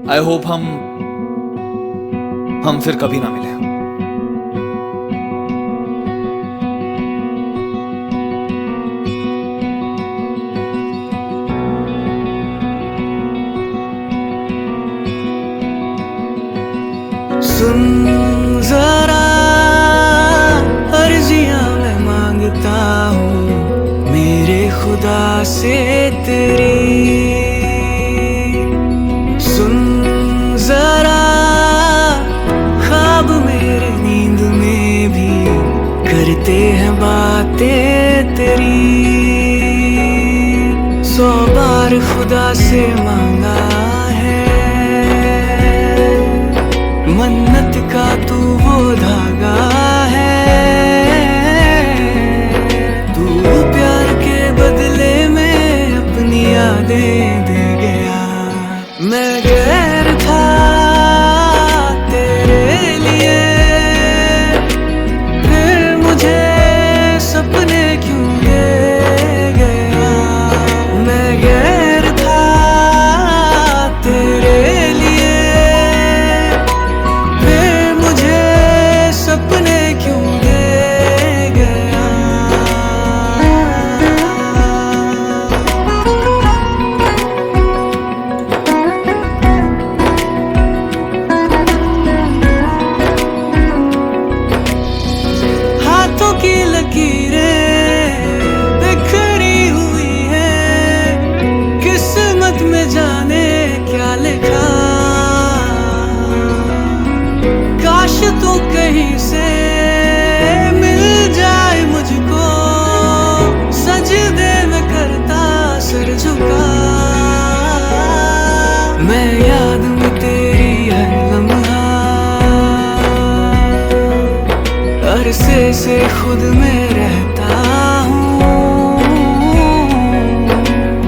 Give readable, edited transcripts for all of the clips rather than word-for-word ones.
I hope हम फिर कभी ना मिले। सुन जरा अर्जियां मैं मांगता हूँ मेरे खुदा से तेरी। सुन जरा ख्वाब मेरे नींद में भी करते हैं बातें तेरी। 100 बार खुदा से मांगा है मन्नत का तू वो धागा है। तू प्यार के बदले में अपनी यादें दे गया। मैं गैर था तेरे लिए फिर मुझे सपने क्यों दे गया। मैं गैर था तेरे लिए सपने क्यों दे गया। हाथों की लकीरें बिखरी हुई है किस्मत में जाने क्या लिखा। काश तू कहीं से मिल जाए मुझको सजदे में करता सर झुका। मैं याद में तेरी हर लम्हा अरसे से खुद में रहता हूँ।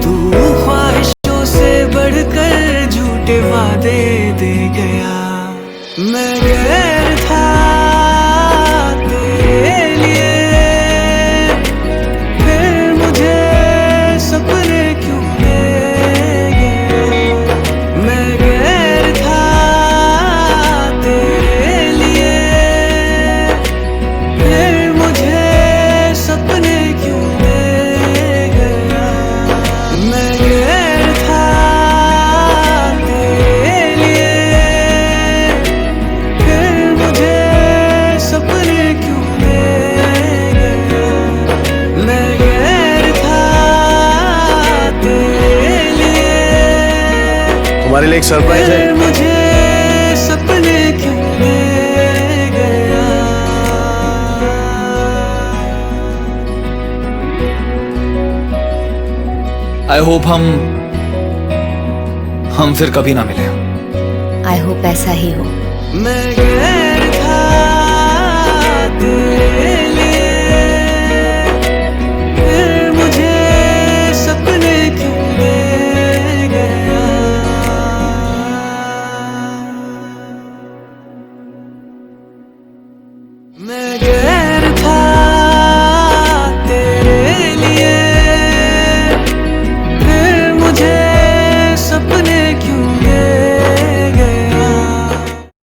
तू ख्वाहिशों से बढ़कर झूठे वादे दे गया। मैं गैर था तेरे लिए फिर मुझे सपने क्यों दे गया। मैं गैर था तेरे लिए फिर मुझे सपने क्यों दे गया। मैं गैर था तेरे लिए सपने क्यों दे गया। मैं गैर था तेरे लिए तुम्हारे लिए एक सरप्राइज है। मुझे सपने क्यों दे गया। आई होप हम फिर कभी ना मिले। आई होप ऐसा ही हो। मैं गैर था तेरे लिए फिर मुझे सपने क्यों दे गया। मैं